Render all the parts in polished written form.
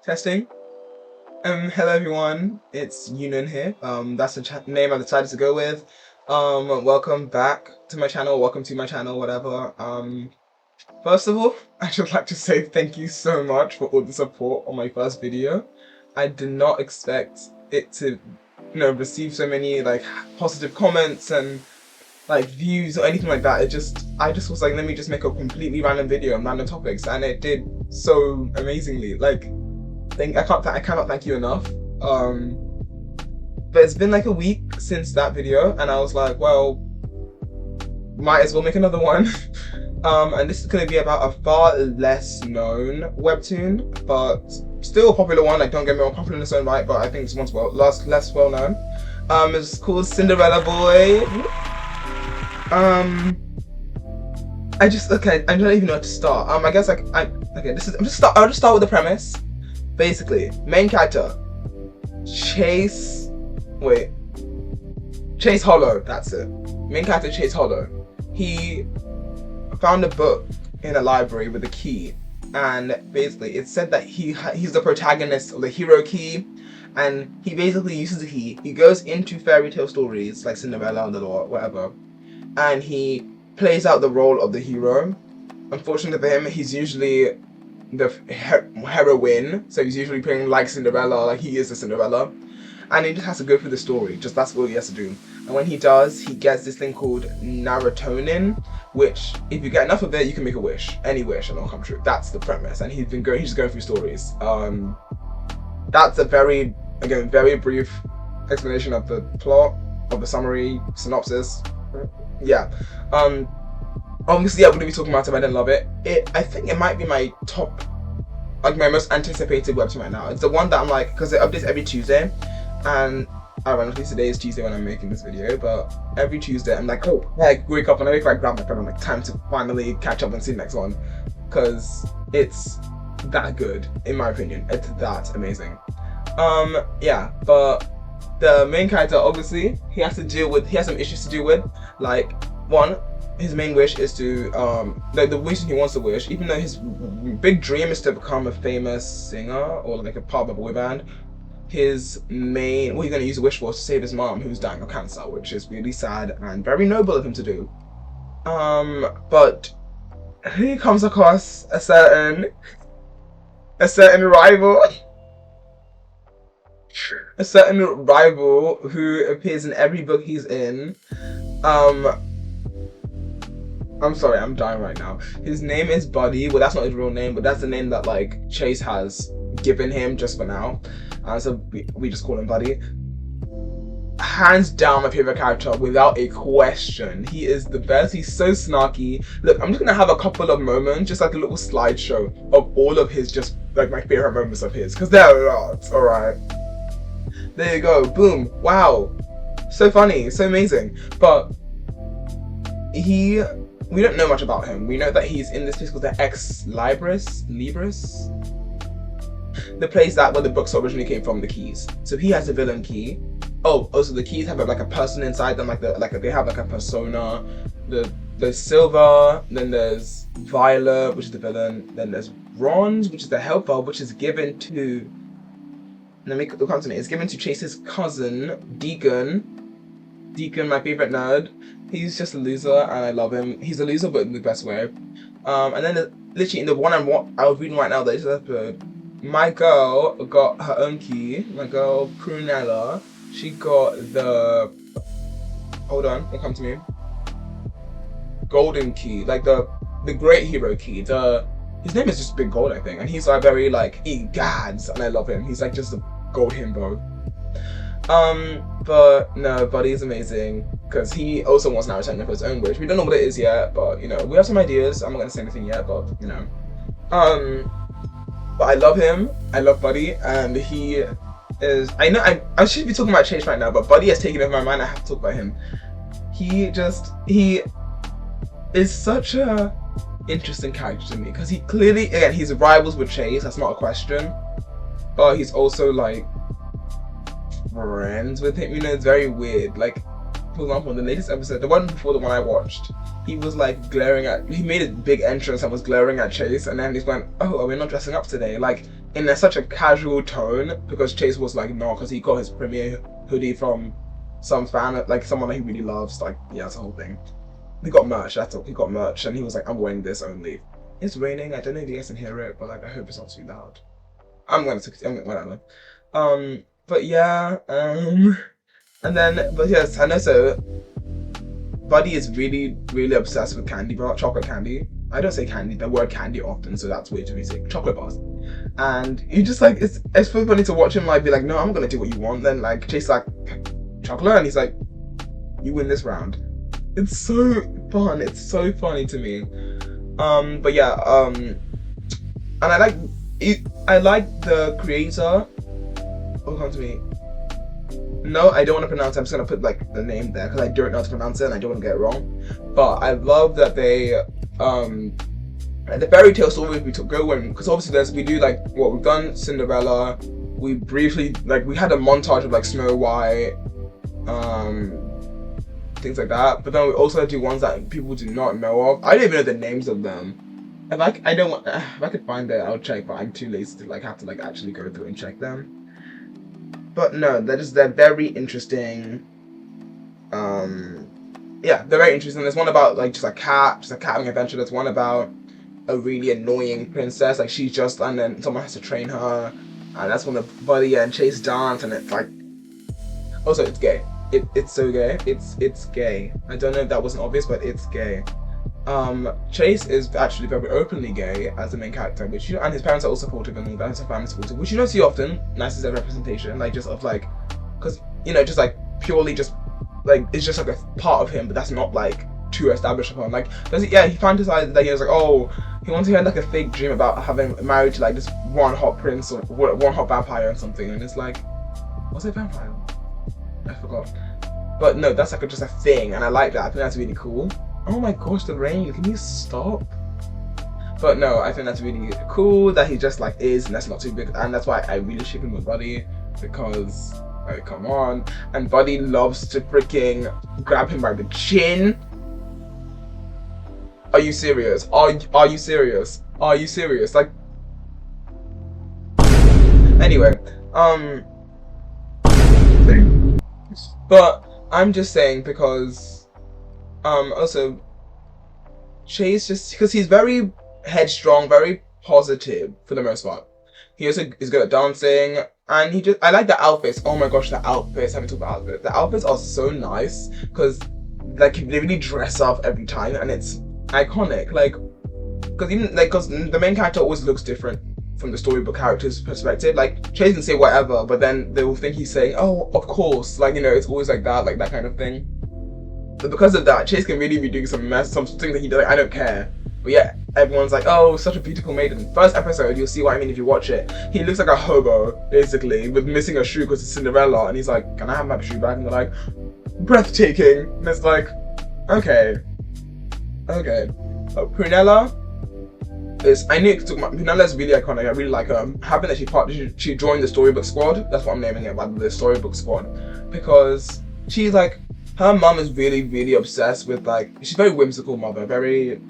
Testing. Hello everyone, it's Yunin here. That's the name I decided to go with. Welcome back to my channel, welcome to my channel, whatever. First of all, I should like to say thank you so much for all the support on my first video. I did not expect it to, receive so many like positive comments and like views or anything like that. I just was like, let me just make a completely random video on random topics, and it did so amazingly. Like, I cannot thank you enough. But it's been like a week since that video, and I was like, well, might as well make another one. And this is going to be about a far less known webtoon, but still a popular one. Like, don't get me wrong, popular in its own right, but I think this one's less well known. It's called Cinderella Boy. I don't even know where to start. I guess I'll just start with the premise. Basically, main character, Chase Hollow, that's it. Main character, Chase Hollow. He found a book in a library with a key, and basically it said that he's the protagonist of the hero key, and he basically uses the key. He goes into fairy tale stories like Cinderella or whatever, and he plays out the role of the hero. Unfortunately for him, he's usually the heroine, so he's usually playing like Cinderella, like he is the Cinderella, and he just has to go through the story. Just that's what he has to do. And when he does, he gets this thing called serotonin, which if you get enough of it, you can make a wish, any wish, and it'll come true. That's the premise, and he's just going through stories. That's a very brief explanation of the plot, of the summary synopsis. Yeah. Obviously, I'm going to be talking about it, but I didn't love it. I think it might be my top, like my most anticipated webtoon right now. It's the one that I'm like, because it updates every Tuesday, and ironically today is Tuesday when I'm making this video, but every Tuesday I'm like, oh, I wake up and I grab my phone, I'm like, time to finally catch up and see the next one, because it's that good, in my opinion. It's that amazing. Yeah, but the main character, obviously, he has some issues to deal with. Like, one, his main wish is to, the reason he wants to wish, even though his big dream is to become a famous singer or like a part of a boy band, what he's gonna use a wish for is to save his mom, who's dying of cancer, which is really sad and very noble of him to do. But he comes across a certain rival. A certain rival who appears in every book he's in. I'm sorry, I'm dying right now. His name is Buddy. Well, that's not his real name, but that's the name that like Chase has given him just for now. So we just call him Buddy. Hands down my favorite character without a question. He is the best. He's so snarky. Look, I'm just gonna have a couple of moments, just like a little slideshow of all of his, just like my favorite moments of his, because there are lots. All right, there you go. Boom. Wow. So funny. So amazing. But we don't know much about him. We know that he's in this place called the Ex-Libris, the place where the books originally came from, the keys. So he has a villain key. Oh, also the keys have like a person inside them, they have like a persona. There's Silver, then there's Violet, which is the villain, then there's Bronze, which is the helper, which is given to, it's given to Chase's cousin, Deacon, my favorite nerd. He's just a loser, and I love him. He's a loser, but in the best way. And then literally in the one I was reading right now, this episode, my girl got her own key. My girl Prunella, she got the, hold on, it'll come to me, golden key, like the great hero key. His name is just Big Gold, I think, and he's like very like egads, and I love him. He's like just a gold himbo. But no, Buddy is amazing because he also wants serotonin for his own wish. We don't know what it is yet, but we have some ideas. I'm not gonna say anything yet, but but I love him. I love Buddy, and he is. I should be talking about Chase right now, but Buddy has taken over my mind. I have to talk about him. He is such a interesting character to me because he clearly, again, he's rivals with Chase. That's not a question, but he's also like friends with him. It's very weird. Like, for example, in the latest episode, the one before the one I watched, he was like glaring at, he made a big entrance and was glaring at Chase, and then he's went, oh, are we not dressing up today? Like, in such a casual tone, because Chase was like, no, because he got his premiere hoodie from some fan, like someone that he really loves, like, yeah, it's the whole thing. He got merch, that's all, he got merch, and he was like, I'm wearing this only. It's raining, I don't know if you guys can hear it, but like, I hope it's not too loud. Whatever. But yeah, and then, but yes, I know, so Buddy is really, really obsessed with candy bar, chocolate candy. I don't say candy, the word candy often, so that's weird to me saying chocolate bars. And you just like, it's so funny to watch him like be like, no, I'm gonna do what you want. Then like Chase like, chocolate, and he's like, you win this round. It's so fun. It's so funny to me. But yeah, and I like it. I like the creator. Oh, come to me. No, I don't want to pronounce it. I'm just gonna put like the name there because I don't know how to pronounce it and I don't want to get it wrong. But I love that they the fairy tale story we took go in, because obviously we do like what we've done Cinderella. We briefly we had a montage of like Snow White, things like that. But then we also do ones that people do not know of. I don't even know the names of them. If I could find it, I'll check. But I'm too lazy to like have to like actually go through and check them. But no, they're very interesting. Yeah, they're very interesting. There's one about like just a cat having an adventure. There's one about a really annoying princess, like she's just, and then someone has to train her, and that's when the Buddy and Chase dance, and it's like, also it's gay. It's so gay. It's gay. I don't know if that wasn't obvious, but it's gay. Chase is actually very openly gay as the main character, which and his parents are all supportive and all that, his family supportive, which you don't see often. Nice as a representation, like just of like, because just like purely just like it's just like a part of him, but that's not like too established upon. Like, he fantasized that he was like, oh, he had like a fake dream about having married to like this one hot prince or one hot vampire or something, and it's like, was it vampire? I forgot. But no, that's like just a thing, and I like that. I think that's really cool. Oh my gosh, the rain! Can you stop? But no, I think that's really cool that he just like is, and that's not too big, and that's why I really ship him with Buddy, because like, come on, and Buddy loves to freaking grab him by the chin. Are you serious? Are you serious? Are you serious? Like, anyway, but I'm just saying because, also, Chase just, because he's very headstrong, very positive for the most part. He also is good at dancing, and I like the outfits. Oh my gosh, the outfits, I haven't talked about outfits. The outfits are so nice, because, like, they really dress up every time, and it's iconic, like, because the main character always looks different from the storybook character's perspective. Like, Chase can say whatever, but then they will think he's saying, oh, of course, like, it's always like that kind of thing. But because of that, Chase can really be doing some things that he does, like, I don't care. But yeah, everyone's like, oh, such a beautiful maiden. First episode, you'll see what I mean if you watch it. He looks like a hobo, basically, with missing a shoe because it's Cinderella, and he's like, can I have my shoe back? And they're like, breathtaking. And it's like, okay. Prunella is, I knew it took Prunella is really iconic. I really like her. I'm happy that she joined the storybook squad. That's what I'm naming it, by the storybook squad, because she's like, her mum is really, really obsessed with, like, she's a very whimsical mother, very,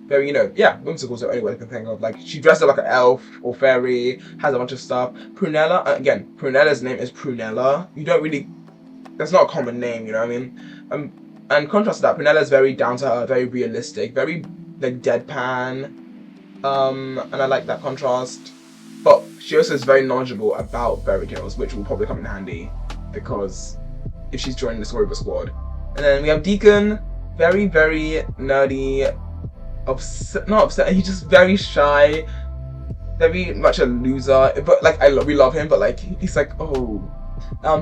whimsical is the only word I can think of. Like, she dresses up like an elf or fairy, has a bunch of stuff. Prunella, again, Prunella's name is Prunella. That's not a common name, you know what I mean? And contrast to that, Prunella is very down to earth, very realistic, very like deadpan, and I like that contrast. But she also is very knowledgeable about fairy tales, which will probably come in handy because if she's joining the storybook squad. And then we have Deacon, very, very nerdy, not upset. He's just very shy, very much a loser. But like we love him, but like he's like, oh.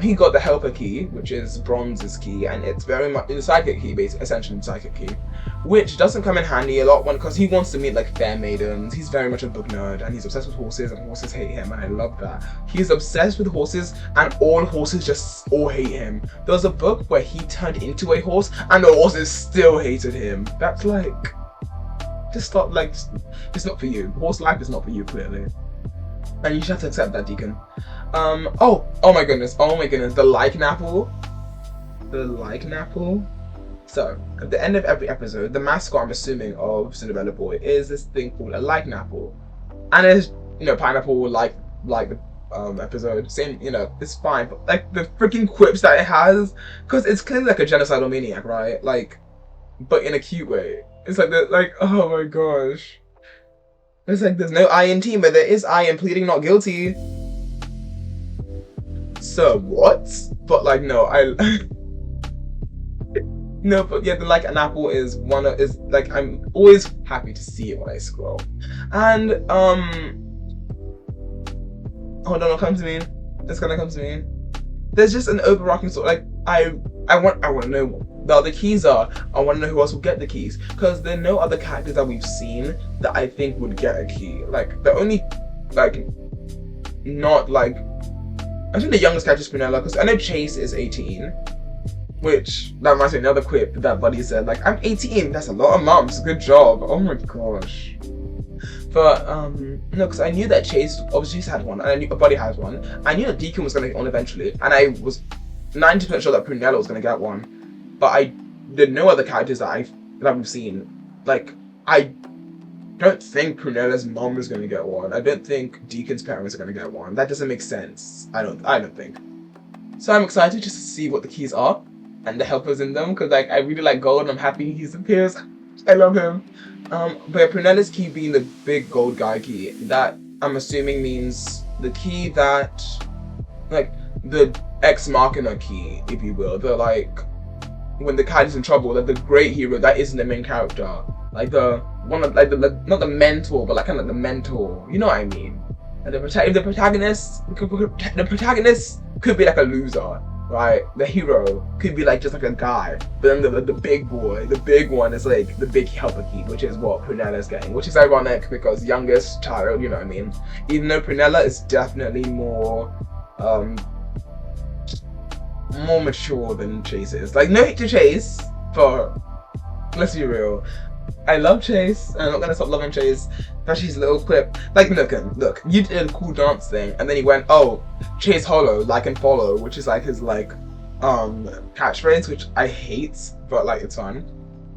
He got the helper key, which is Bronze's key, and it's very much the psychic key, basically, essentially the psychic key, which doesn't come in handy a lot because he wants to meet like fair maidens. He's very much a book nerd, and he's obsessed with horses, and horses hate him, and I love that. He's obsessed with horses, and all horses just all hate him. There was a book where he turned into a horse, and the horses still hated him. That's like, just stop, like, it's not for you. Horse life is not for you, clearly, and you just have to accept that, Deacon. Oh my goodness, the lichen apple. the like apple. So at the end of every episode, the mascot, I'm assuming, of Cinderella Boy is this thing called a like apple, and it's, you know, pineapple like the episode, same, you know, it's fine, but like the freaking quips that it has, because it's clearly like a genocidal maniac, right? Like, but in a cute way. It's like oh my gosh. It's like there's no I in team, but there is I in pleading not guilty. So what? But like no, no, but yeah, the like an apple is like, I'm always happy to see it when I scroll. And hold on, it'll come to me. It's gonna come to me. There's just an overarching sort of, like, I want to know what the other keys are. I want to know who else will get the keys, because there are no other characters that we've seen that I think would get a key. Like, the only, like, not like, I think the youngest character is Prunella, because I know Chase is 18, which that reminds me of another quip that Buddy said, like, I'm 18, that's a lot of months, good job. Oh my gosh. But no, because I knew that Chase obviously had one, and I knew Buddy has one. I knew that Deacon was going to get one eventually, and I was 90% sure that Prunella was going to get one. But I didn't know other characters that we've seen. Like, I don't think Prunella's mom is going to get one. I don't think Deacon's parents are going to get one. That doesn't make sense. I don't think. So I'm excited just to see what the keys are and the helpers in them, because like I really like Gold and I'm happy he appears. I love him. But Prunella's key being the big gold guy key, that I'm assuming means the key that, like, the Ex Machina key, if you will. The, like, when the cat is in trouble, like the great hero that isn't the main character. Like the one of, like, not the mentor, but like kind of the mentor. You know what I mean? And the protagonist could be like a loser, right? The hero could be like just like a guy, but then the big boy, the big one is like the big helper key, which is what Prunella's getting, which is ironic because youngest child, you know what I mean? Even though Prunella is definitely more mature than Chase is. Like, no hate to Chase, but let's be real. I love Chase, and I'm not gonna stop loving Chase. Especially his little quip. Like, look, you did a cool dance thing, and then he went, oh, Chase Hollow, like and follow, which is like his like catchphrase, which I hate, but like it's fun.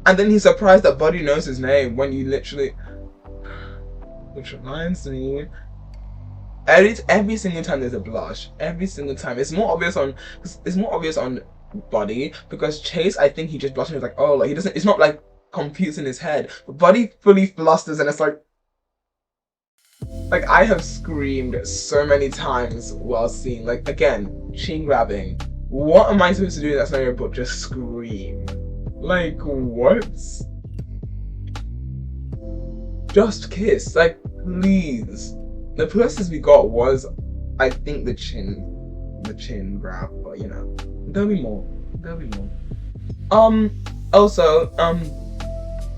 And then he's surprised that Buddy knows his name when you literally, which reminds me, every single time there's a blush. Every single time. It's more obvious on Buddy, because Chase, I think he just blushes and he's like, oh, like he doesn't, it's not like computes in his head. But Buddy fully flusters and it's like I have screamed so many times while seeing, like, again, chin grabbing. What am I supposed to do in that scenario but just scream? Like, what? Just kiss, like, please. The closest we got was, I think, the chin grab, but you know, there'll be more. Also,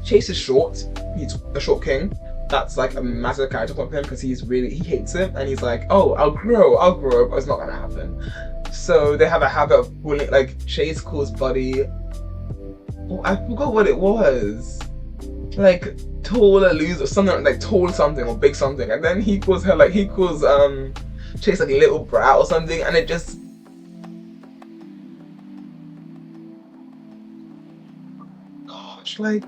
Chase is short. He's a short king. That's like a massive character point for him because he hates it, and he's like, oh, I'll grow, but it's not gonna happen. So they have a habit of calling, like, Chase calls Buddy, oh, I forgot what it was, like taller loser, something like tall something or big something, and then he calls Chase like little brat or something, and it just, gosh, like,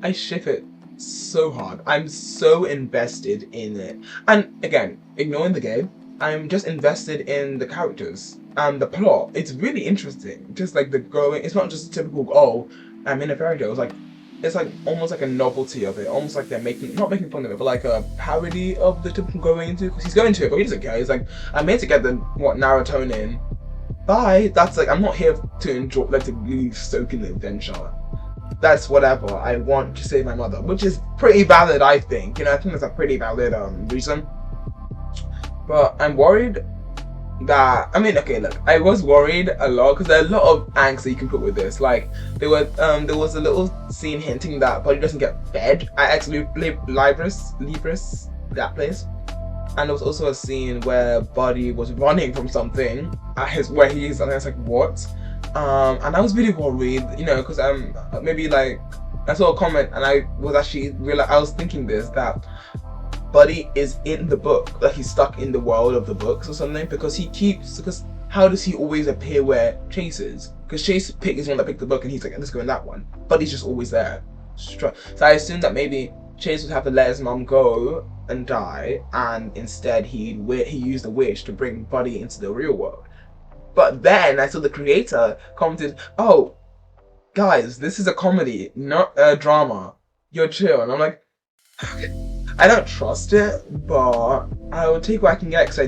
I ship it so hard. I'm so invested in it. And again, ignoring the game, I'm just invested in the characters and the plot. It's really interesting. Just like the growing, it's not just a typical, oh, I'm in a fairy tale. It's like almost like a novelty of it. Almost like they're not making fun of it, but like a parody of the typical going into, because he's going to it, but he doesn't care. He's like, I'm here to get the, Naratonin. Bye. That's like, I'm not here to enjoy, like, to really soak in the adventure. That's whatever. I want to save my mother, which is pretty valid, I think. You know, I think that's a pretty valid reason. But I'm worried that, I mean, okay, look, I was worried a lot because there are a lot of angst that you can put with this. Like, there was a little scene hinting that Buddy doesn't get fed at Libris, that place. And there was also a scene where Buddy was running from something where he's, and I was like, what? And I was really worried, you know, because maybe like I saw a comment and I was thinking this, that Buddy is in the book, like he's stuck in the world of the books or something, because how does he always appear where Chase is? because Chase is one that picked the book, and he's like, let's go in that one. Buddy's just always there. So I assumed that maybe Chase would have to let his mom go and die, and instead he used the wish to bring Buddy into the real world. But then I saw the creator commented, "Oh, guys, this is a comedy, not a drama. You're chill." And I'm like, I don't trust it, but I will take what I can get because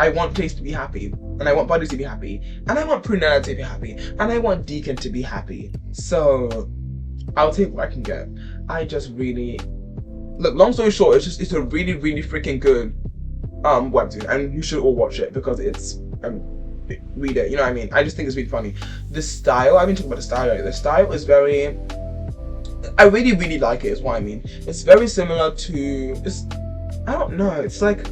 I want Chase to be happy, and I want Buddy to be happy, and I want Prunella to be happy, and I want Deacon to be happy. So I'll take what I can get. I just really look. Long story short, it's a really freaking good webtoon, and you should all watch it because it's read it. You know what I mean? I just think it's really funny. The style. I've been talking about the style. The style is very. I really like it. Is what I mean. It's very similar to. I don't know. It's like.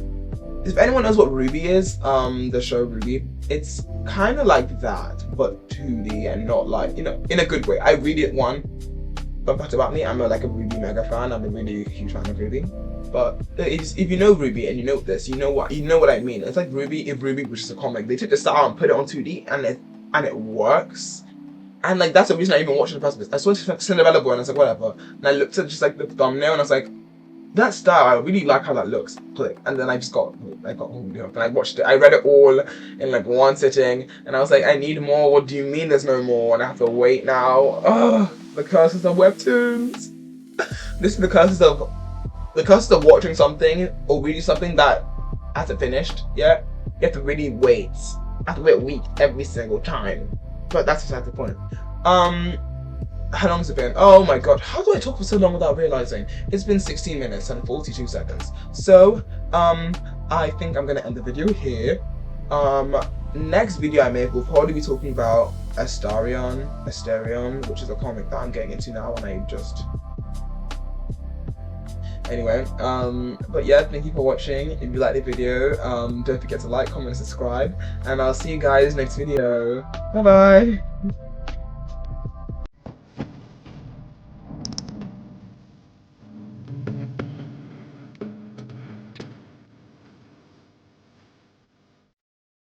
If anyone knows what RWBY is, the show RWBY, it's kind of like that, but 2D and not like, you know, in a good way. I read it one. Fun fact about me, I'm like a RWBY mega fan. I'm a really huge fan of RWBY. But if you know RWBY and you know this, you know what I mean. It's like RWBY if RWBY was just a comic. They took the style and put it on 2D, and it works. And like that's the reason I even watched it in the first place. I saw Cinderella Boy and I was like, whatever. And I looked at just like the thumbnail and I was like, that style, I really like how that looks. Click. And then I got hooked and I watched it. I read it all in like one sitting, and I was like, I need more. What do you mean there's no more? And I have to wait now. Oh, the curses of webtoons. This is the curses of watching something or reading something that hasn't finished. Yeah, you have to really wait. I have to wait a week every single time. But that's beside the point. How long has it been? Oh my god, how do I talk for so long without realizing? It's been 16 minutes and 42 seconds. So, I think I'm gonna end the video here. Next video I make will probably be talking about Asterion, which is a comic that I'm getting into now, and I just... Anyway, but yeah, thank you for watching. If you like the video, don't forget to like, comment, and subscribe, and I'll see you guys next video. Bye bye!